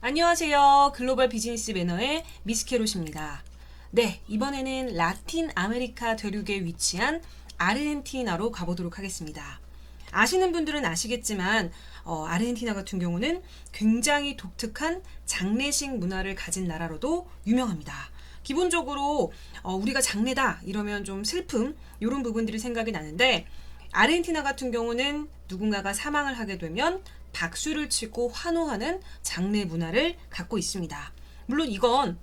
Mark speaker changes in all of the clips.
Speaker 1: 안녕하세요. 글로벌 비즈니스 매너의 미스케롯입니다. 네, 이번에는 라틴 아메리카 대륙에 위치한 아르헨티나로 가보도록 하겠습니다. 아시는 분들은 아시겠지만 아르헨티나 같은 경우는 굉장히 독특한 장례식 문화를 가진 나라로도 유명합니다. 기본적으로 우리가 장례다 이러면 좀 슬픔 이런 부분들이 생각이 나는데 아르헨티나 같은 경우는 누군가가 사망을 하게 되면 박수를 치고 환호하는 장례 문화를 갖고 있습니다. 물론 이건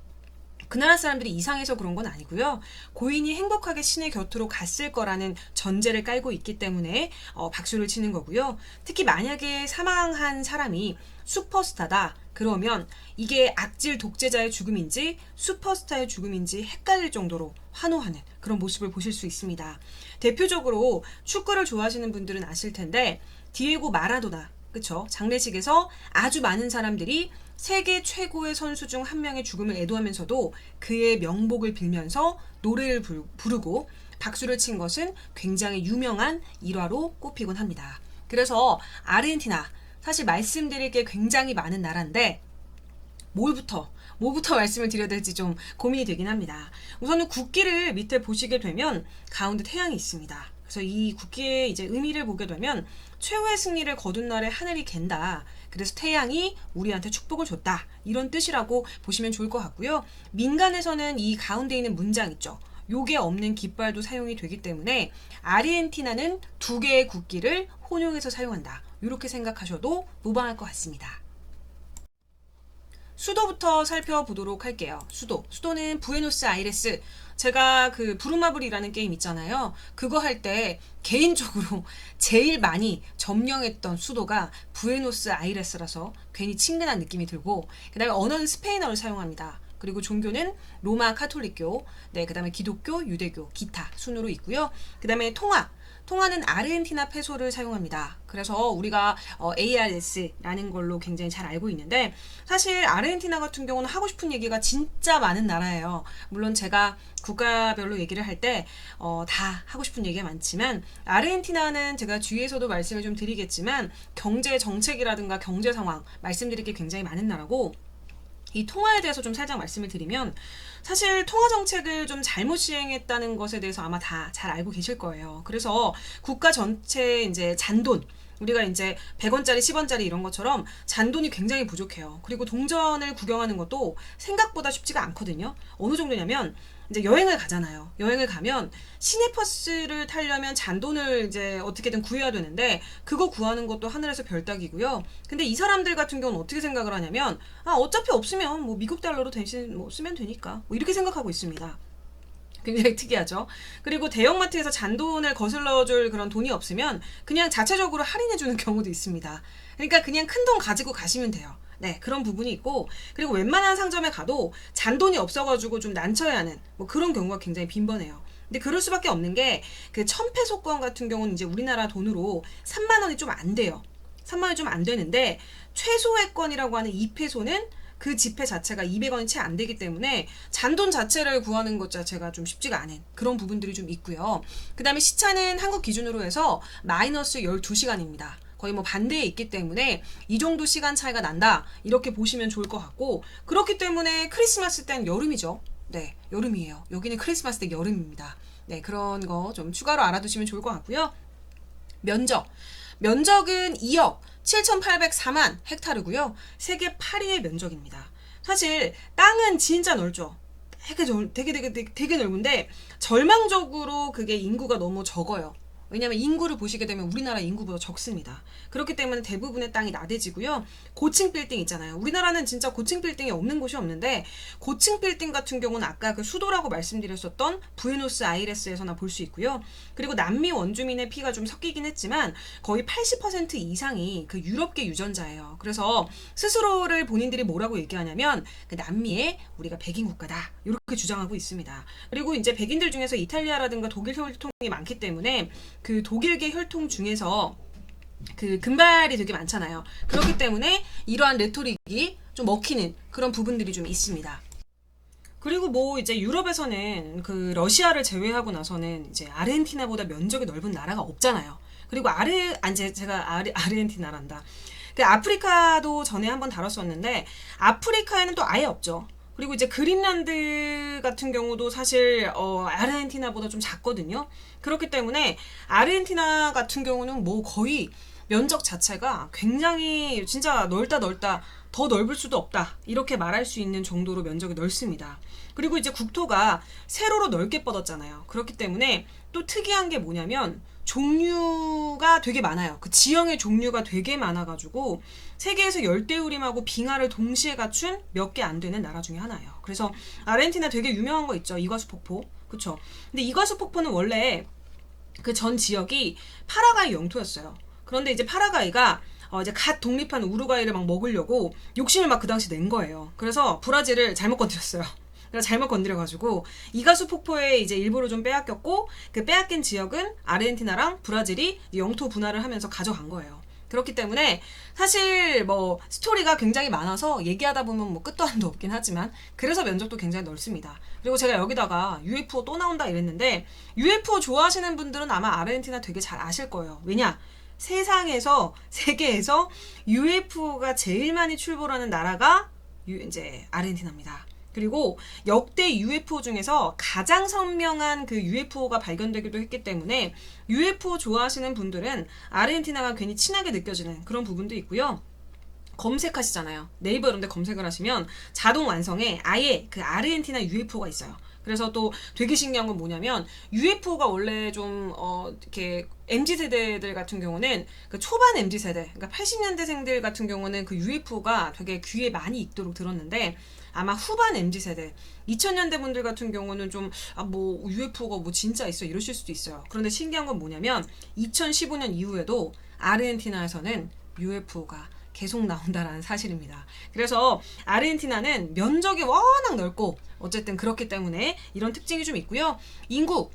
Speaker 1: 그 나라 사람들이 이상해서 그런 건 아니고요. 고인이 행복하게 신의 곁으로 갔을 거라는 전제를 깔고 있기 때문에 박수를 치는 거고요. 특히 만약에 사망한 사람이 슈퍼스타다. 그러면 이게 악질 독재자의 죽음인지 슈퍼스타의 죽음인지 헷갈릴 정도로 환호하는 그런 모습을 보실 수 있습니다. 대표적으로 축구를 좋아하시는 분들은 아실 텐데 디에고 마라도나 그쵸? 장례식에서 아주 많은 사람들이 세계 최고의 선수 중 한 명의 죽음을 애도하면서도 그의 명복을 빌면서 노래를 부르고 박수를 친 것은 굉장히 유명한 일화로 꼽히곤 합니다. 그래서 아르헨티나 사실 말씀드릴 게 굉장히 많은 나라인데 뭐부터 말씀을 드려야 될지 좀 고민이 되긴 합니다. 우선은 국기를 밑에 보시게 되면 가운데 태양이 있습니다. 그래서 이 국기의 이제 의미를 보게 되면 최후의 승리를 거둔 날에 하늘이 갠다. 그래서 태양이 우리한테 축복을 줬다. 이런 뜻이라고 보시면 좋을 것 같고요. 민간에서는 이 가운데 있는 문장 있죠. 요게 없는 깃발도 사용이 되기 때문에 아르헨티나는 두 개의 국기를 혼용해서 사용한다. 이렇게 생각하셔도 무방할 것 같습니다. 수도부터 살펴보도록 할게요. 수도는 부에노스아이레스. 제가 그 부루마블이라는 게임 있잖아요. 그거 할 때 개인적으로 제일 많이 점령했던 수도가 부에노스아이레스라서 괜히 친근한 느낌이 들고, 그 다음에 언어는 스페인어를 사용합니다. 그리고 종교는 로마 카톨릭교, 네, 그 다음에 기독교, 유대교, 기타 순으로 있고요. 그 다음에 통화는 아르헨티나 페소를 사용합니다. 그래서 우리가 ARS라는 걸로 굉장히 잘 알고 있는데, 사실 아르헨티나 같은 경우는 하고 싶은 얘기가 진짜 많은 나라예요. 물론 제가 국가별로 얘기를 할 때 다 하고 싶은 얘기가 많지만, 아르헨티나는 제가 뒤에서도 말씀을 좀 드리겠지만 경제 정책이라든가 경제 상황 말씀드릴 게 굉장히 많은 나라고, 이 통화에 대해서 좀 살짝 말씀을 드리면, 사실 통화 정책을 좀 잘못 시행했다는 것에 대해서 아마 다 잘 알고 계실 거예요. 그래서 국가 전체 이제 잔돈, 우리가 이제 100원짜리, 10원짜리 이런 것처럼 잔돈이 굉장히 부족해요. 그리고 동전을 구경하는 것도 생각보다 쉽지가 않거든요. 어느 정도냐면 이제 여행을 가잖아요. 여행을 가면 시내버스를 타려면 잔돈을 이제 어떻게든 구해야 되는데, 그거 구하는 것도 하늘에서 별 따기고요. 근데 이 사람들 같은 경우는 어떻게 생각을 하냐면, 어차피 없으면 뭐 미국 달러로 대신 뭐 쓰면 되니까 뭐 이렇게 생각하고 있습니다. 굉장히 특이하죠. 그리고 대형마트에서 잔돈을 거슬러줄 그런 돈이 없으면 그냥 자체적으로 할인해주는 경우도 있습니다. 그러니까 그냥 큰 돈 가지고 가시면 돼요. 네, 그런 부분이 있고, 그리고 웬만한 상점에 가도 잔돈이 없어가지고 좀 난처해 하는 뭐 그런 경우가 굉장히 빈번해요. 근데 그럴 수밖에 없는 게, 그 1000페소권 같은 경우는 이제 우리나라 돈으로 3만 원이 좀 안 돼요. 3만 원이 좀 안 되는데, 최소액권이라고 하는 2페소는 그 지폐 자체가 200원이 채 안 되기 때문에 잔돈 자체를 구하는 것 자체가 좀 쉽지가 않은 그런 부분들이 좀 있고요. 그 다음에 시차는 한국 기준으로 해서 마이너스 12시간입니다. 거의 뭐 반대에 있기 때문에 이 정도 시간 차이가 난다, 이렇게 보시면 좋을 것 같고, 그렇기 때문에 크리스마스 땐 여름이죠. 네, 여름이에요. 여기는 크리스마스 때 여름입니다. 네, 그런 거 좀 추가로 알아두시면 좋을 것 같고요. 면적은 2억 7,804만 헥타르고요. 세계 8위의 면적입니다. 사실 땅은 진짜 넓죠. 되게 넓은데 절망적으로 그게 인구가 너무 적어요. 왜냐하면 인구를 보시게 되면 우리나라 인구보다 적습니다. 그렇기 때문에 대부분의 땅이 나대지고요. 고층 빌딩 있잖아요. 우리나라는 진짜 고층 빌딩이 없는 곳이 없는데, 고층 빌딩 같은 경우는 아까 그 수도라고 말씀드렸었던 부에노스아이레스에서나 볼 수 있고요. 그리고 남미 원주민의 피가 좀 섞이긴 했지만 거의 80% 이상이 그 유럽계 유전자예요. 그래서 스스로를 본인들이 뭐라고 얘기하냐면 그 남미의 우리가 백인 국가다, 이렇게 주장하고 있습니다. 그리고 이제 백인들 중에서 이탈리아라든가 독일 혈통이 많기 때문에 그 독일계 혈통 중에서 그 금발이 되게 많잖아요. 그렇기 때문에 이러한 레토릭이 좀 먹히는 그런 부분들이 좀 있습니다. 그리고 뭐 이제 유럽에서는 그 러시아를 제외하고 나서는 이제 아르헨티나보다 면적이 넓은 나라가 없잖아요. 그리고 제가 아르헨티나란다. 그 아프리카도 전에 한번 다뤘었는데 아프리카에는 또 아예 없죠. 그리고 이제 그린란드 같은 경우도 사실 아르헨티나보다 좀 작거든요. 그렇기 때문에 아르헨티나 같은 경우는 뭐 거의 면적 자체가 굉장히 진짜 넓다 더 넓을 수도 없다 이렇게 말할 수 있는 정도로 면적이 넓습니다. 그리고 이제 국토가 세로로 넓게 뻗었잖아요. 그렇기 때문에 또 특이한 게 뭐냐면 종류가 되게 많아요. 그 지형의 종류가 되게 많아가지고 세계에서 열대우림하고 빙하를 동시에 갖춘 몇 개 안 되는 나라 중에 하나예요. 그래서 아르헨티나 되게 유명한 거 있죠. 이과수 폭포. 그쵸? 근데 이과수 폭포는 원래 그 전 지역이 파라과이 영토였어요. 그런데 이제 파라과이가 이제 갓 독립한 우루과이를 막 먹으려고 욕심을 막 그 당시 낸 거예요. 그래서 브라질을 잘못 건드렸어요. 그래서 잘못 건드려가지고 이가수 폭포에 이제 일부러 좀 빼앗겼고 그 빼앗긴 지역은 아르헨티나랑 브라질이 영토 분할을 하면서 가져간 거예요. 그렇기 때문에 사실 뭐 스토리가 굉장히 많아서 얘기하다 보면 뭐 끝도 한도 없긴 하지만 그래서 면적도 굉장히 넓습니다. 그리고 제가 여기다가 UFO 또 나온다 이랬는데 UFO 좋아하시는 분들은 아마 아르헨티나 되게 잘 아실 거예요. 왜냐? 세계에서 UFO가 제일 많이 출몰하는 나라가 이제 아르헨티나입니다. 그리고 역대 UFO 중에서 가장 선명한 그 UFO가 발견되기도 했기 때문에 UFO 좋아하시는 분들은 아르헨티나가 괜히 친하게 느껴지는 그런 부분도 있고요. 검색하시잖아요. 네이버 이런 데 검색을 하시면 자동 완성에 아예 그 아르헨티나 UFO가 있어요. 그래서 또 되게 신기한 건 뭐냐면 UFO가 원래 좀 이렇게 MZ세대들 같은 경우는 그 초반 MZ세대 그러니까 80년대생들 같은 경우는 그 UFO가 되게 귀에 많이 익도록 들었는데 아마 후반 MZ세대 2000년대 분들 같은 경우는 좀 뭐 UFO가 뭐 진짜 있어 이러실 수도 있어요. 그런데 신기한 건 뭐냐면 2015년 이후에도 아르헨티나에서는 UFO가 계속 나온다라는 사실입니다. 그래서 아르헨티나는 면적이 워낙 넓고 어쨌든 그렇기 때문에 이런 특징이 좀 있고요. 인구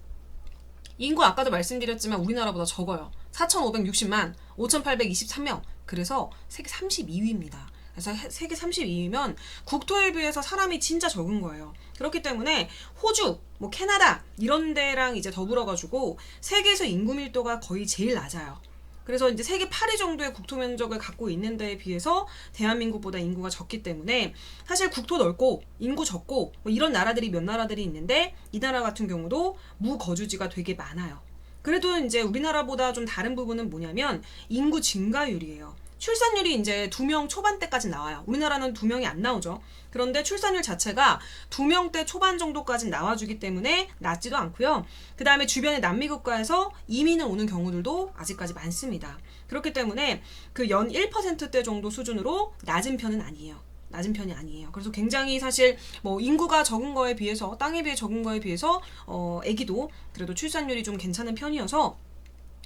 Speaker 1: 아까도 말씀드렸지만 우리나라보다 적어요. 4,560만 5,823명. 그래서 세계 32위입니다. 그래서 세계 32위면 국토에 비해서 사람이 진짜 적은 거예요. 그렇기 때문에 호주, 뭐 캐나다 이런 데랑 이제 더불어가지고 세계에서 인구 밀도가 거의 제일 낮아요. 그래서 이제 세계 8위 정도의 국토 면적을 갖고 있는 데에 비해서 대한민국보다 인구가 적기 때문에 사실 국토 넓고 인구 적고 뭐 이런 나라들이 몇 나라들이 있는데 이 나라 같은 경우도 무거주지가 되게 많아요. 그래도 이제 우리나라보다 좀 다른 부분은 뭐냐면 인구 증가율이에요. 출산율이 이제 2명 초반대까지 나와요. 우리나라는 2명이 안 나오죠. 그런데 출산율 자체가 2명대 초반 정도까지 나와주기 때문에 낮지도 않고요. 그 다음에 주변의 남미 국가에서 이민을 오는 경우들도 아직까지 많습니다. 그렇기 때문에 그 연 1%대 정도 수준으로 낮은 편은 아니에요. 낮은 편이 아니에요. 그래서 굉장히 사실 뭐 인구가 적은 거에 비해서 땅에 비해 적은 거에 비해서 애기도 그래도 출산율이 좀 괜찮은 편이어서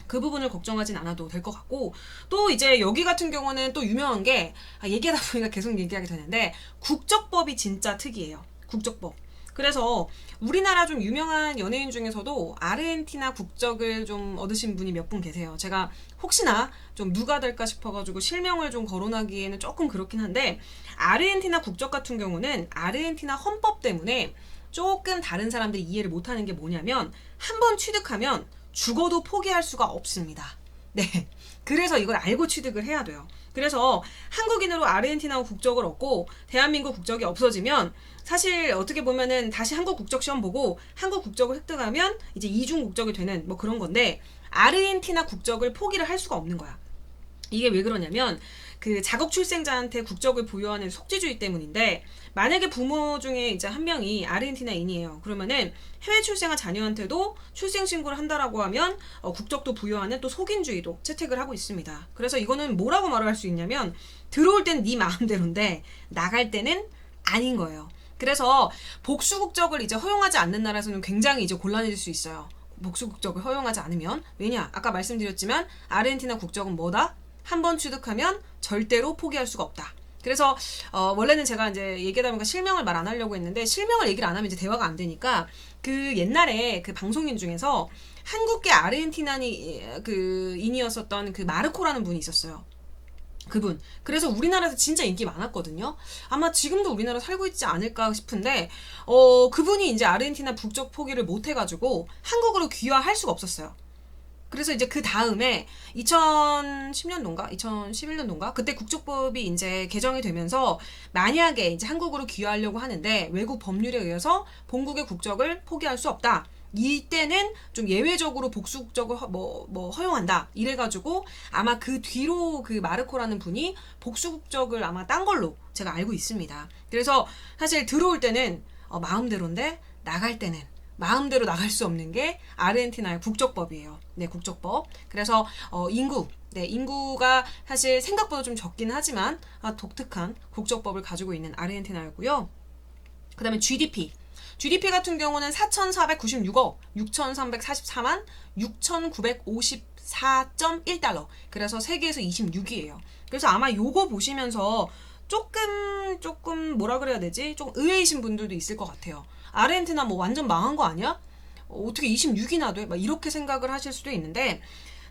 Speaker 1: 그 부분을 걱정하진 않아도 될 것 같고 또 이제 여기 같은 경우는 또 유명한 게 얘기하다 보니까 계속 얘기하게 되는데 국적법이 진짜 특이해요. 국적법. 그래서 우리나라 좀 유명한 연예인 중에서도 아르헨티나 국적을 좀 얻으신 분이 몇 분 계세요. 제가 혹시나 좀 누가 될까 싶어가지고 실명을 좀 거론하기에는 조금 그렇긴 한데 아르헨티나 국적 같은 경우는 아르헨티나 헌법 때문에 조금 다른 사람들이 이해를 못하는 게 뭐냐면 한 번 취득하면 죽어도 포기할 수가 없습니다. 네. 그래서 이걸 알고 취득을 해야 돼요. 그래서 한국인으로 아르헨티나 국적을 얻고 대한민국 국적이 없어지면 사실 어떻게 보면은 다시 한국 국적 시험 보고 한국 국적을 획득하면 이제 이중 국적이 되는 뭐 그런 건데 아르헨티나 국적을 포기를 할 수가 없는 거야. 이게 왜 그러냐면 그 자국 출생자한테 국적을 부여하는 속지주의 때문인데 만약에 부모 중에 이제 한 명이 아르헨티나인이에요. 그러면은 해외 출생한 자녀한테도 출생 신고를 한다라고 하면 국적도 부여하는 또 속인주의도 채택을 하고 있습니다. 그래서 이거는 뭐라고 말을 할 수 있냐면 들어올 땐 네 마음대로인데 나갈 때는 아닌 거예요. 그래서 복수 국적을 이제 허용하지 않는 나라에서는 굉장히 이제 곤란해질 수 있어요. 복수 국적을 허용하지 않으면 왜냐? 아까 말씀드렸지만 아르헨티나 국적은 뭐다? 한 번 취득하면 절대로 포기할 수가 없다. 그래서 원래는 제가 이제 얘기하다 보니까 실명을 말 안 하려고 했는데 실명을 얘기를 안 하면 이제 대화가 안 되니까 그 옛날에 그 방송인 중에서 한국계 아르헨티나니 그 인이었었던 그 마르코라는 분이 있었어요. 그분. 그래서 우리나라에서 진짜 인기 많았거든요. 아마 지금도 우리나라 살고 있지 않을까 싶은데 그분이 이제 아르헨티나 국적 포기를 못 해가지고 한국으로 귀화할 수가 없었어요. 그래서 이제 그 다음에 2010년도인가? 2011년도인가? 그때 국적법이 이제 개정이 되면서 만약에 이제 한국으로 귀화하려고 하는데 외국 법률에 의해서 본국의 국적을 포기할 수 없다. 이때는 좀 예외적으로 복수 국적을 허용한다. 이래가지고 아마 그 뒤로 그 마르코라는 분이 복수 국적을 아마 딴 걸로 제가 알고 있습니다. 그래서 사실 들어올 때는 마음대로인데 나갈 때는 마음대로 나갈 수 없는 게 아르헨티나의 국적법이에요. 네, 국적법. 그래서 인구가 사실 생각보다 좀 적긴 하지만 독특한 국적법을 가지고 있는 아르헨티나였고요. 그 다음에 GDP 같은 경우는 4,496억, 6,344만, 6,954.1달러. 그래서 세계에서 26위예요. 그래서 아마 요거 보시면서 조금 뭐라 그래야 되지? 좀 의외이신 분들도 있을 것 같아요. 아르헨티나 뭐 완전 망한 거 아니야? 어떻게 26위나 돼? 막 이렇게 생각을 하실 수도 있는데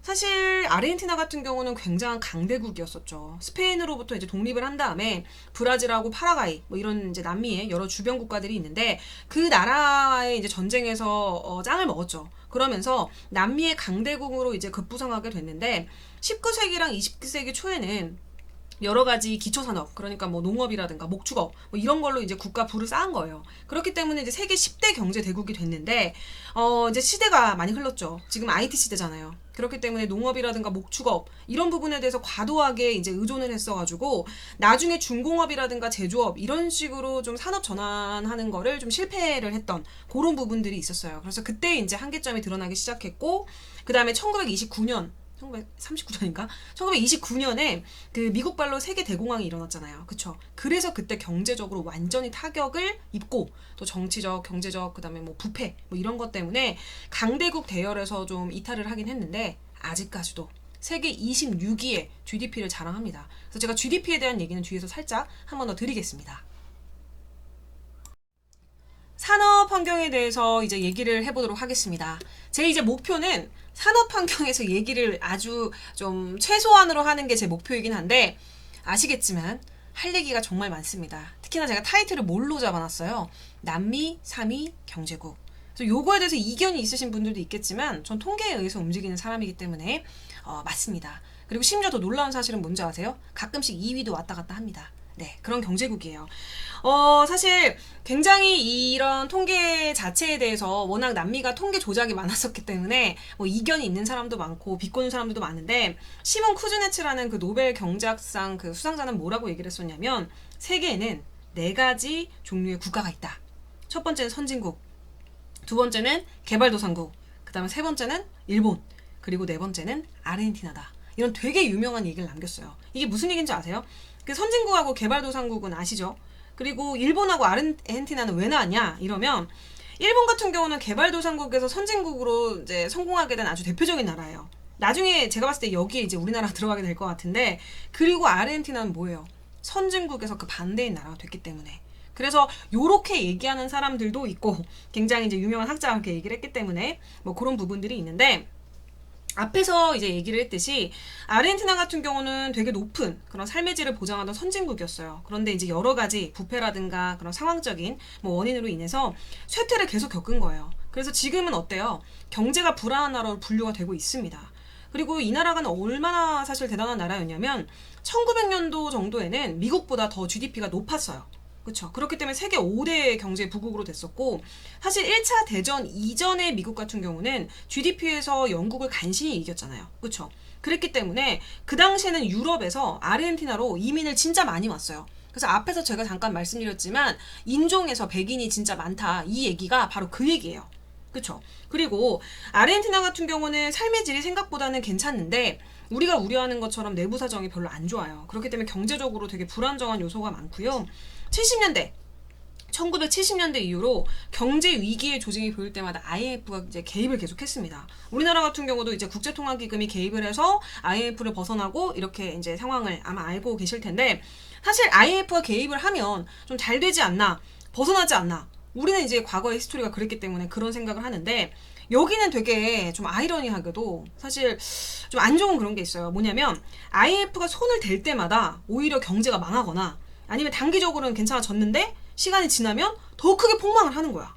Speaker 1: 사실 아르헨티나 같은 경우는 굉장한 강대국이었었죠. 스페인으로부터 이제 독립을 한 다음에 브라질하고 파라과이 뭐 이런 이제 남미의 여러 주변 국가들이 있는데 그 나라의 이제 전쟁에서 짱을 먹었죠. 그러면서 남미의 강대국으로 이제 급부상하게 됐는데 19세기랑 20세기 초에는 여러 가지 기초산업, 그러니까 뭐 농업이라든가 목축업, 뭐 이런 걸로 이제 국가 부를 쌓은 거예요. 그렇기 때문에 이제 세계 10대 경제 대국이 됐는데, 이제 시대가 많이 흘렀죠. 지금 IT 시대잖아요. 그렇기 때문에 농업이라든가 목축업, 이런 부분에 대해서 과도하게 이제 의존을 했어가지고, 나중에 중공업이라든가 제조업, 이런 식으로 좀 산업 전환하는 거를 좀 실패를 했던 그런 부분들이 있었어요. 그래서 그때 이제 한계점이 드러나기 시작했고, 그 다음에 1929년, 1939년인가? 1929년에 그 미국발로 세계 대공황이 일어났잖아요. 그쵸? 그래서 그때 경제적으로 완전히 타격을 입고 또 정치적, 경제적, 그 다음에 뭐 부패, 뭐 이런 것 때문에 강대국 대열에서 좀 이탈을 하긴 했는데 아직까지도 세계 26위의 GDP를 자랑합니다. 그래서 제가 GDP에 대한 얘기는 뒤에서 살짝 한 번 더 드리겠습니다. 산업 환경에 대해서 이제 얘기를 해보도록 하겠습니다. 제 이제 목표는 산업 환경에서 얘기를 아주 좀 최소한으로 하는 게 제 목표이긴 한데 아시겠지만 할 얘기가 정말 많습니다. 특히나 제가 타이틀을 뭘로 잡아놨어요? 남미 3위 경제국. 그래서 요거에 대해서 이견이 있으신 분들도 있겠지만 전 통계에 의해서 움직이는 사람이기 때문에 맞습니다. 그리고 심지어 더 놀라운 사실은 뭔지 아세요? 가끔씩 2위도 왔다 갔다 합니다. 네, 그런 경제국이에요. 사실 굉장히 이런 통계 자체에 대해서 워낙 남미가 통계 조작이 많았었기 때문에 뭐 이견이 있는 사람도 많고 비꼬는 사람들도 많은데 시몬 쿠즈네츠라는 그 노벨 경제학상 그 수상자는 뭐라고 얘기를 했었냐면 세계에는 4가지 종류의 국가가 있다. 첫 번째는 선진국, 두 번째는 개발도상국, 그 다음에 세 번째는 일본, 그리고 네 번째는 아르헨티나다. 이런 되게 유명한 얘기를 남겼어요. 이게 무슨 얘기인지 아세요? 그 선진국하고 개발도상국은 아시죠? 그리고 일본하고 아르헨티나는 왜 나왔냐? 이러면 일본 같은 경우는 개발도상국에서 선진국으로 이제 성공하게 된 아주 대표적인 나라예요. 나중에 제가 봤을 때 여기에 이제 우리나라 들어가게 될 것 같은데 그리고 아르헨티나는 뭐예요? 선진국에서 그 반대인 나라가 됐기 때문에 그래서 요렇게 얘기하는 사람들도 있고 굉장히 이제 유명한 학자가 그렇게 얘기를 했기 때문에 뭐 그런 부분들이 있는데 앞에서 이제 얘기를 했듯이 아르헨티나 같은 경우는 되게 높은 그런 삶의 질을 보장하던 선진국이었어요. 그런데 이제 여러 가지 부패라든가 그런 상황적인 뭐 원인으로 인해서 쇠퇴를 계속 겪은 거예요. 그래서 지금은 어때요? 경제가 불안한 나라로 분류가 되고 있습니다. 그리고 이 나라가 얼마나 사실 대단한 나라였냐면 1900년도 정도에는 미국보다 더 GDP가 높았어요. 그렇죠. 그렇기 때문에 세계 5대 경제 부국으로 됐었고 사실 1차 대전 이전의 미국 같은 경우는 GDP에서 영국을 간신히 이겼잖아요. 그렇죠. 그랬기 때문에 그 당시에는 유럽에서 아르헨티나로 이민을 진짜 많이 왔어요. 그래서 앞에서 제가 잠깐 말씀드렸지만 인종에서 백인이 진짜 많다. 이 얘기가 바로 그 얘기예요. 그렇죠. 그리고 아르헨티나 같은 경우는 삶의 질이 생각보다는 괜찮은데 우리가 우려하는 것처럼 내부 사정이 별로 안 좋아요. 그렇기 때문에 경제적으로 되게 불안정한 요소가 많고요. 70년대 1970년대 이후로 경제 위기의 조짐이 보일 때마다 IMF가 이제 개입을 계속했습니다. 우리나라 같은 경우도 이제 국제통화기금이 개입을 해서 IMF를 벗어나고 이렇게 이제 상황을 아마 알고 계실 텐데 사실 IMF가 개입을 하면 좀 잘 되지 않나, 벗어나지 않나. 우리는 이제 과거의 히스토리가 그랬기 때문에 그런 생각을 하는데 여기는 되게 좀 아이러니하게도 사실 좀 안 좋은 그런 게 있어요. 뭐냐면 IMF가 손을 댈 때마다 오히려 경제가 망하거나 아니면 단기적으로는 괜찮아졌는데 시간이 지나면 더 크게 폭망을 하는 거야.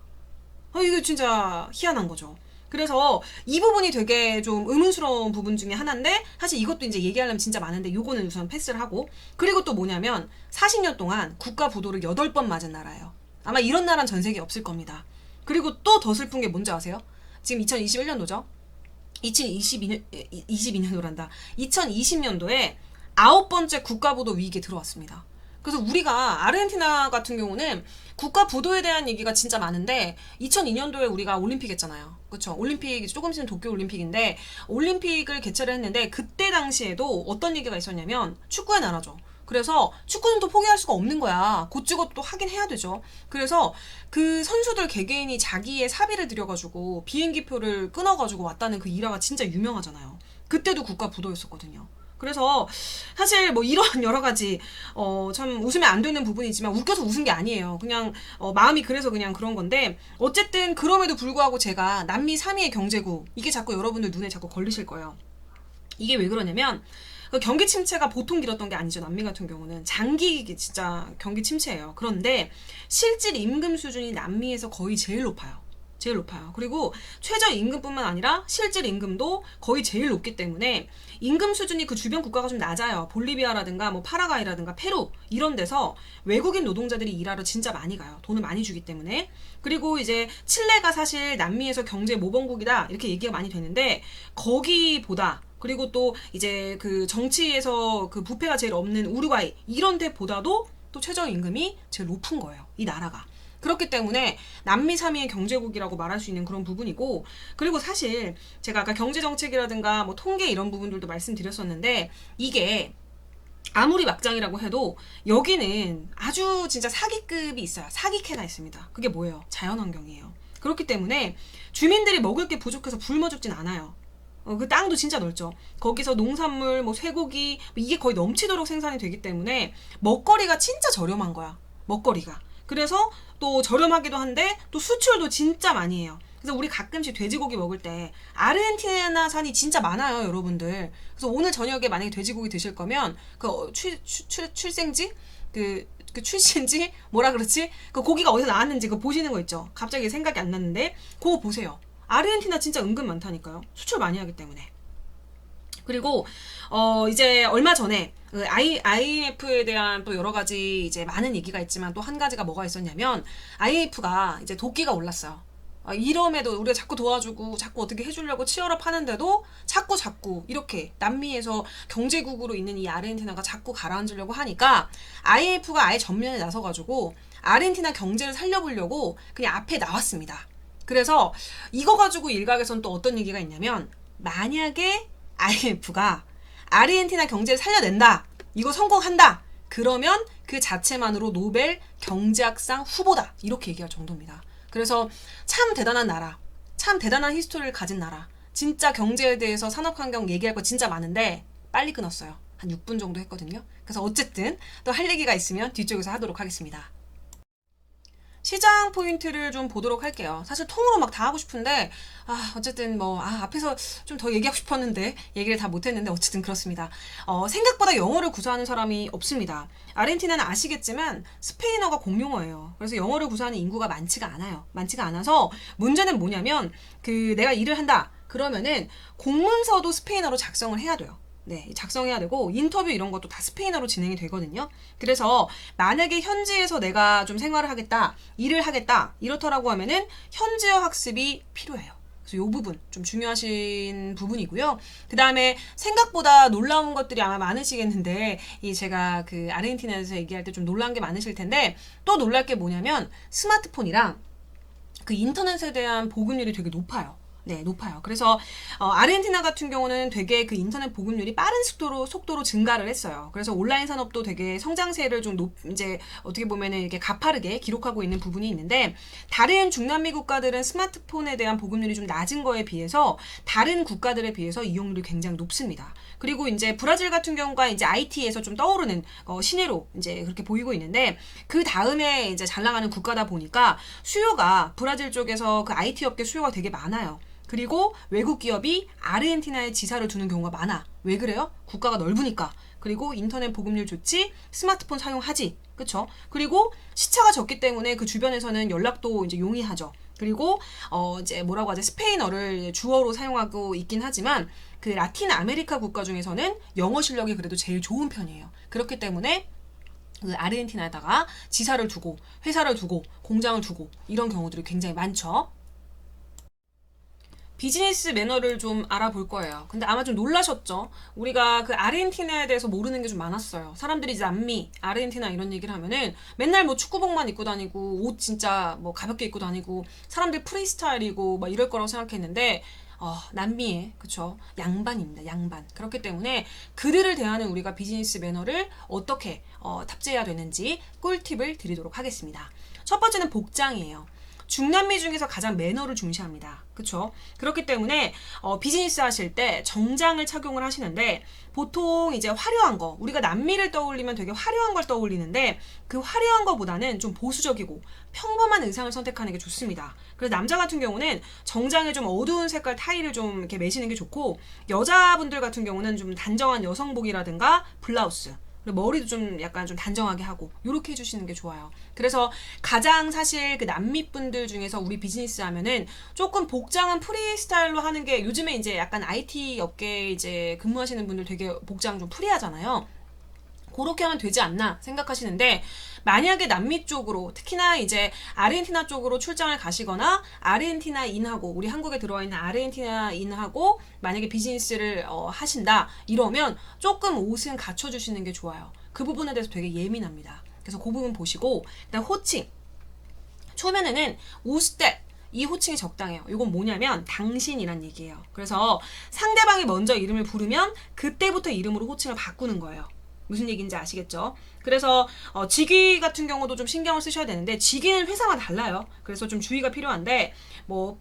Speaker 1: 이거 진짜 희한한 거죠. 그래서 이 부분이 되게 좀 의문스러운 부분 중에 하나인데, 사실 이것도 이제 얘기하려면 진짜 많은데 요거는 우선 패스를 하고, 그리고 또 뭐냐면 40년 동안 국가 부도를 8번 맞은 나라예요. 아마 이런 나라는 전 세계에 없을 겁니다. 그리고 또 더 슬픈 게 뭔지 아세요? 지금 2021년도죠? 22년도란다. 2020년도에 9번째 국가부도 위기에 들어왔습니다. 그래서 우리가 아르헨티나 같은 경우는 국가 부도에 대한 얘기가 진짜 많은데, 2002년도에 우리가 올림픽 했잖아요. 그쵸? 올림픽, 조금 있으면 도쿄 올림픽인데, 올림픽을 개최를 했는데, 그때 당시에도 어떤 얘기가 있었냐면, 축구의 나라죠. 그래서 축구는 또 포기할 수가 없는 거야. 곧 찍어도 또 하긴 해야 되죠. 그래서 그 선수들 개개인이 자기의 사비를 들여가지고 비행기표를 끊어가지고 왔다는 그 일화가 진짜 유명하잖아요. 그때도 국가 부도였었거든요. 그래서 사실 뭐 이런 여러 가지 참 웃으면 안 되는 부분이지만, 웃겨서 웃은 게 아니에요. 그냥 마음이 그래서 그냥 그런 건데, 어쨌든 그럼에도 불구하고 제가 남미 3위의 경제국, 이게 자꾸 여러분들 눈에 자꾸 걸리실 거예요. 이게 왜 그러냐면, 그 경기 침체가 보통 길었던 게 아니죠. 남미 같은 경우는 장기 진짜 경기 침체예요. 그런데 실질 임금 수준이 남미에서 거의 제일 높아요. 제일 높아요. 그리고 최저임금뿐만 아니라 실질 임금도 거의 제일 높기 때문에 임금 수준이 그 주변 국가가 좀 낮아요. 볼리비아라든가 뭐 파라과이라든가 페루 이런 데서 외국인 노동자들이 일하러 진짜 많이 가요. 돈을 많이 주기 때문에. 그리고 이제 칠레가 사실 남미에서 경제 모범국이다 이렇게 얘기가 많이 되는데, 거기보다, 그리고 또 이제 그 정치에서 그 부패가 제일 없는 우루과이 이런 데보다도 또 최저임금이 제일 높은 거예요. 이 나라가. 그렇기 때문에 남미 3위의 경제국이라고 말할 수 있는 그런 부분이고, 그리고 사실 제가 아까 경제정책이라든가 뭐 통계 이런 부분들도 말씀드렸었는데, 이게 아무리 막장이라고 해도 여기는 아주 진짜 사기급이 있어요. 사기캐가 있습니다. 그게 뭐예요? 자연환경이에요. 그렇기 때문에 주민들이 먹을 게 부족해서 굶어 죽진 않아요. 그 땅도 진짜 넓죠. 거기서 농산물, 뭐 쇠고기, 이게 거의 넘치도록 생산이 되기 때문에 먹거리가 진짜 저렴한 거야. 먹거리가. 그래서 또 저렴하기도 한데 또 수출도 진짜 많이 해요. 그래서 우리 가끔씩 돼지고기 먹을 때 아르헨티나산이 진짜 많아요, 여러분들. 그래서 오늘 저녁에 만약에 돼지고기 드실 거면 그 출생지? 그 출신지? 뭐라 그렇지? 그 고기가 어디서 나왔는지 그거 보시는 거 있죠. 갑자기 생각이 안 났는데 그거 보세요. 아르헨티나 진짜 은근 많다니까요. 수출 많이 하기 때문에. 그리고 이제 얼마 전에 그 IMF에 대한 또 여러 가지 이제 많은 얘기가 있지만, 또 한 가지가 뭐가 있었냐면, IMF가 이제 도끼가 올랐어요. 이럼에도 우리가 자꾸 도와주고 자꾸 어떻게 해주려고 치열업 하는데도 자꾸 이렇게 남미에서 경제국으로 있는 이 아르헨티나가 자꾸 가라앉으려고 하니까, IMF가 아예 전면에 나서가지고 아르헨티나 경제를 살려보려고 그냥 앞에 나왔습니다. 그래서 이거 가지고 일각에서는 또 어떤 얘기가 있냐면, 만약에 IMF가 아르헨티나 경제를 살려낸다, 이거 성공한다, 그러면 그 자체만으로 노벨 경제학상 후보다, 이렇게 얘기할 정도입니다. 그래서 참 대단한 나라, 참 대단한 히스토리를 가진 나라, 진짜 경제에 대해서 산업환경 얘기할 거 진짜 많은데 빨리 끊었어요. 한 6분 정도 했거든요. 그래서 어쨌든 또 할 얘기가 있으면 뒤쪽에서 하도록 하겠습니다. 시장 포인트를 좀 보도록 할게요. 사실 통으로 막 다 하고 싶은데, 어쨌든 뭐, 앞에서 좀 더 얘기하고 싶었는데, 얘기를 다 못했는데, 어쨌든 그렇습니다. 생각보다 영어를 구사하는 사람이 없습니다. 아르헨티나는 아시겠지만, 스페인어가 공용어예요. 그래서 영어를 구사하는 인구가 많지가 않아요. 많지가 않아서, 문제는 뭐냐면, 내가 일을 한다. 그러면은, 공문서도 스페인어로 작성을 해야 돼요. 네, 작성해야 되고 인터뷰 이런 것도 다 스페인어로 진행이 되거든요. 그래서 만약에 현지에서 내가 좀 생활을 하겠다, 일을 하겠다 이렇더라고 하면은 현지어 학습이 필요해요. 그래서 이 부분 좀 중요하신 부분이고요. 그 다음에 생각보다 놀라운 것들이 아마 많으시겠는데, 제가 그 아르헨티나에서 얘기할 때 좀 놀란 게 많으실 텐데, 또 놀랄 게 뭐냐면 스마트폰이랑 그 인터넷에 대한 보급률이 되게 높아요. 네, 높아요. 그래서 아르헨티나 같은 경우는 되게 그 인터넷 보급률이 빠른 속도로 증가를 했어요. 그래서 온라인 산업도 되게 성장세를 좀 이제 어떻게 보면은 이렇게 가파르게 기록하고 있는 부분이 있는데, 다른 중남미 국가들은 스마트폰에 대한 보급률이 좀 낮은 거에 비해서 다른 국가들에 비해서 이용률이 굉장히 높습니다. 그리고 이제 브라질 같은 경우가 이제 IT에서 좀 떠오르는 신예로 이제 그렇게 보이고 있는데, 그 다음에 이제 잘 나가는 국가다 보니까 수요가 브라질 쪽에서 그 IT 업계 수요가 되게 많아요. 그리고 외국 기업이 아르헨티나에 지사를 두는 경우가 많아. 왜 그래요? 국가가 넓으니까. 그리고 인터넷 보급률 좋지, 스마트폰 사용하지, 그쵸? 그리고 시차가 적기 때문에 그 주변에서는 연락도 이제 용이하죠. 그리고 이제 뭐라고 하죠? 스페인어를 주어로 사용하고 있긴 하지만 그 라틴 아메리카 국가 중에서는 영어 실력이 그래도 제일 좋은 편이에요. 그렇기 때문에 그 아르헨티나에다가 지사를 두고 회사를 두고 공장을 두고 이런 경우들이 굉장히 많죠. 비즈니스 매너를 좀 알아볼 거예요. 근데 아마 좀 놀라셨죠? 우리가 그 아르헨티나에 대해서 모르는 게 좀 많았어요. 사람들이 이제 남미, 아르헨티나 이런 얘기를 하면은 맨날 뭐 축구복만 입고 다니고 옷 진짜 뭐 가볍게 입고 다니고 사람들 프리스타일이고 막 이럴 거라고 생각했는데 남미의 그쵸 양반입니다. 양반. 그렇기 때문에 그들을 대하는 우리가 비즈니스 매너를 어떻게 탑재해야 되는지 꿀팁을 드리도록 하겠습니다. 첫 번째는 복장이에요. 중남미 중에서 가장 매너를 중시합니다. 그쵸? 그렇기 때문에 비즈니스 하실 때 정장을 착용을 하시는데 보통 이제 화려한 거 우리가 남미를 떠올리면 되게 화려한 걸 떠올리는데 그 화려한 거보다는 좀 보수적이고 평범한 의상을 선택하는 게 좋습니다. 그래서 남자 같은 경우는 정장에 좀 어두운 색깔 타이를 좀 이렇게 매시는 게 좋고 여자분들 같은 경우는 좀 단정한 여성복이라든가 블라우스 그리고 머리도 좀 약간 좀 단정하게 하고 이렇게 해주시는 게 좋아요. 그래서 가장 사실 그 남미 분들 중에서 우리 비즈니스 하면은 조금 복장은 프리스타일로 하는 게 요즘에 이제 약간 IT 업계에 이제 근무하시는 분들 되게 복장 좀 프리하잖아요. 그렇게 하면 되지 않나 생각하시는데 만약에 남미 쪽으로 특히나 이제 아르헨티나 쪽으로 출장을 가시거나 아르헨티나인하고 우리 한국에 들어와 있는 아르헨티나인하고 만약에 비즈니스를 하신다 이러면 조금 옷은 갖춰주시는 게 좋아요. 그 부분에 대해서 되게 예민합니다. 그래서 그 부분 보시고 일단 호칭 초면에는 우스텝 이 호칭이 적당해요. 이건 뭐냐면 당신이란 얘기예요. 그래서 상대방이 먼저 이름을 부르면 그때부터 이름으로 호칭을 바꾸는 거예요. 무슨 얘기인지 아시겠죠? 그래서 직위 같은 경우도 좀 신경을 쓰셔야 되는데 직위는 회사마다 달라요. 그래서 좀 주의가 필요한데 뭐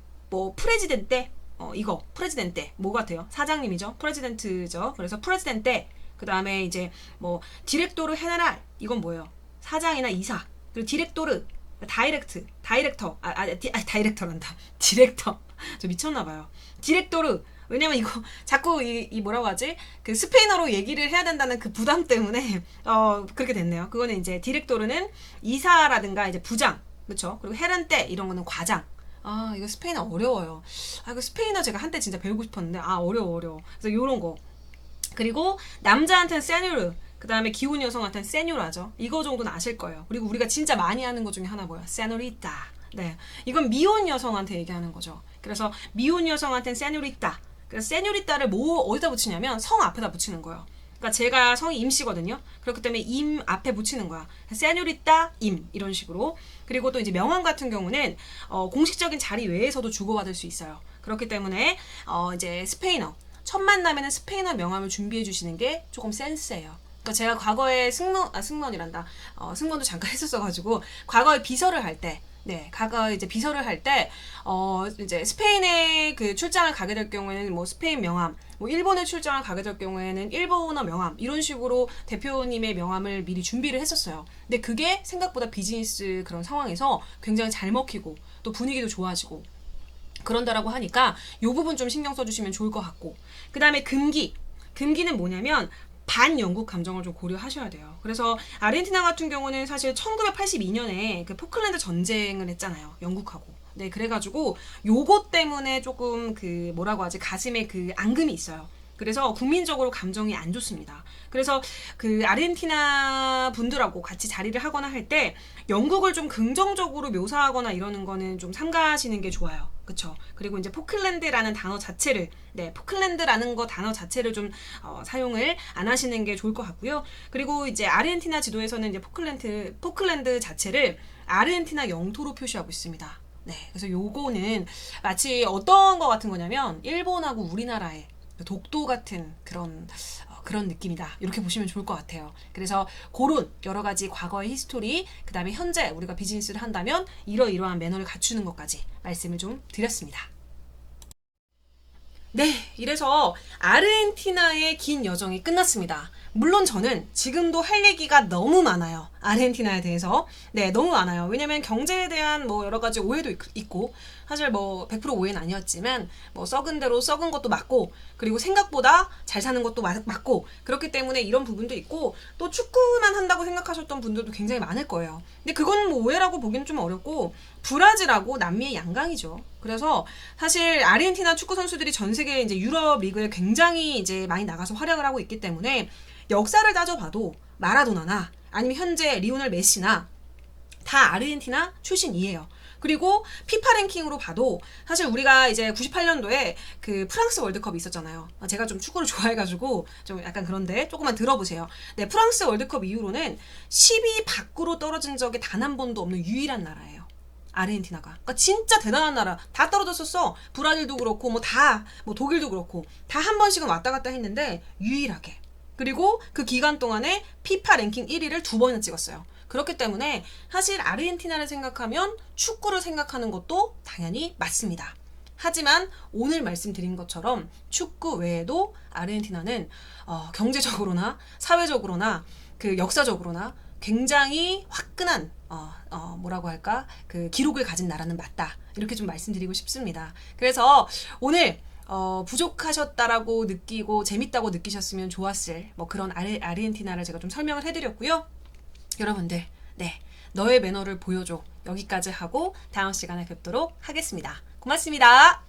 Speaker 1: 프레지덴테 이거 프레지덴테 뭐 같아요? 사장님이죠. 프레지덴트죠. 그래서 프레지덴테 그 다음에 이제 뭐 디렉토르 헤네랄 이건 뭐예요? 사장이나 이사 그리고 디렉토르 다이렉터 다이렉터란다 디렉터 저 미쳤나봐요. 디렉토르 왜냐면 이거 자꾸 이 뭐라고 하지? 그 스페인어로 얘기를 해야 된다는 그 부담 때문에 그렇게 됐네요. 그거는 이제 디렉토르는 이사라든가 이제 부장, 그렇죠? 그리고 헤란테 이런 거는 과장. 아 이거 스페인어 어려워요. 아 이거 스페인어 제가 한때 진짜 배우고 싶었는데 어려워. 그래서 요런 거. 그리고 남자한테는 세뇨르. 그 다음에 기혼 여성한테는 세뇨라죠. 이거 정도는 아실 거예요. 그리고 우리가 진짜 많이 하는 것 중에 하나 뭐야? 세뇨리타. 네, 이건 미혼 여성한테 얘기하는 거죠. 그래서 미혼 여성한테는 세뇨리타. 그래서 세뇨리따를 어디다 붙이냐면 성 앞에다 붙이는 거예요. 그러니까 제가 성이 임씨거든요. 그렇기 때문에 임 앞에 붙이는 거야. 세뇨리따 임 이런 식으로. 그리고 또 이제 명함 같은 경우는 공식적인 자리 외에서도 주고받을 수 있어요. 그렇기 때문에 이제 스페인어 첫 만남에는 스페인어 명함을 준비해 주시는 게 조금 센스예요. 그러니까 제가 과거에 승무원이란다. 승무원도 잠깐 했었어가지고 과거에 비서를 할 때. 네, 이제 비서를 할 때, 이제 스페인에 그 출장을 가게 될 경우에는 뭐 스페인 명함, 뭐 일본에 출장을 가게 될 경우에는 일본어 명함, 이런 식으로 대표님의 명함을 미리 준비를 했었어요. 근데 그게 생각보다 비즈니스 그런 상황에서 굉장히 잘 먹히고, 또 분위기도 좋아지고, 그런다라고 하니까 요 부분 좀 신경 써주시면 좋을 것 같고, 그 다음에 금기는 뭐냐면, 반영국 감정을 좀 고려하셔야 돼요. 그래서 아르헨티나 같은 경우는 사실 1982년에 그 포클랜드 전쟁을 했잖아요. 영국하고. 네, 그래가지고 요것 때문에 조금 그 뭐라고 하지 가슴에 그 앙금이 있어요. 그래서 국민적으로 감정이 안 좋습니다. 그래서 그 아르헨티나 분들하고 같이 자리를 하거나 할 때 영국을 좀 긍정적으로 묘사하거나 이러는 거는 좀 삼가하시는 게 좋아요. 그쵸? 그리고 이제 포클랜드라는 단어 자체를 포클랜드라는 거 단어 자체를 좀 사용을 안 하시는 게 좋을 것 같고요. 그리고 이제 아르헨티나 지도에서는 이제 포클랜드 자체를 아르헨티나 영토로 표시하고 있습니다. 네, 그래서 요거는 마치 어떤 거 같은 거냐면 일본하고 우리나라의 독도 같은 그런 느낌이다. 이렇게 보시면 좋을 것 같아요. 그래서 그런 여러 가지 과거의 히스토리, 그 다음에 현재 우리가 비즈니스를 한다면 이러이러한 매너를 갖추는 것까지 말씀을 좀 드렸습니다. 네, 이래서 아르헨티나의 긴 여정이 끝났습니다. 물론 저는 지금도 할 얘기가 너무 많아요. 아르헨티나에 대해서. 네, 너무 많아요. 왜냐면 경제에 대한 뭐 여러 가지 오해도 있고, 사실 뭐 100% 오해는 아니었지만, 뭐 썩은 대로 썩은 것도 맞고, 그리고 생각보다 잘 사는 것도 맞고, 그렇기 때문에 이런 부분도 있고, 또 축구만 한다고 생각하셨던 분들도 굉장히 많을 거예요. 근데 그건 뭐 오해라고 보기는 좀 어렵고, 브라질하고 남미의 양강이죠. 그래서 사실 아르헨티나 축구 선수들이 전 세계 이제 유럽 리그에 굉장히 이제 많이 나가서 활약을 하고 있기 때문에 역사를 따져봐도 마라도나나 아니면 현재 리오넬 메시나 다 아르헨티나 출신이에요. 그리고 피파 랭킹으로 봐도 사실 우리가 이제 98년도에 그 프랑스 월드컵이 있었잖아요. 제가 좀 축구를 좋아해가지고 좀 약간 그런데 조금만 들어보세요. 네, 프랑스 월드컵 이후로는 10위 밖으로 떨어진 적이 단 한 번도 없는 유일한 나라예요. 아르헨티나가. 그러니까 진짜 대단한 나라. 다 떨어졌었어. 브라질도 그렇고 뭐 독일도 그렇고 다 한 번씩은 왔다 갔다 했는데 유일하게. 그리고 그 기간 동안에 피파 랭킹 1위를 2번이나 찍었어요. 그렇기 때문에 사실 아르헨티나를 생각하면 축구를 생각하는 것도 당연히 맞습니다. 하지만 오늘 말씀드린 것처럼 축구 외에도 아르헨티나는 경제적으로나 사회적으로나 그 역사적으로나 굉장히 화끈한 뭐라고 할까 그 기록을 가진 나라는 맞다. 이렇게 좀 말씀드리고 싶습니다. 그래서 오늘 부족하셨다라고 느끼고 재밌다고 느끼셨으면 좋았을 뭐 그런 아르헨티나를 제가 좀 설명을 해드렸고요. 여러분들, 네, 너의 매너를 보여줘. 여기까지 하고 다음 시간에 뵙도록 하겠습니다. 고맙습니다.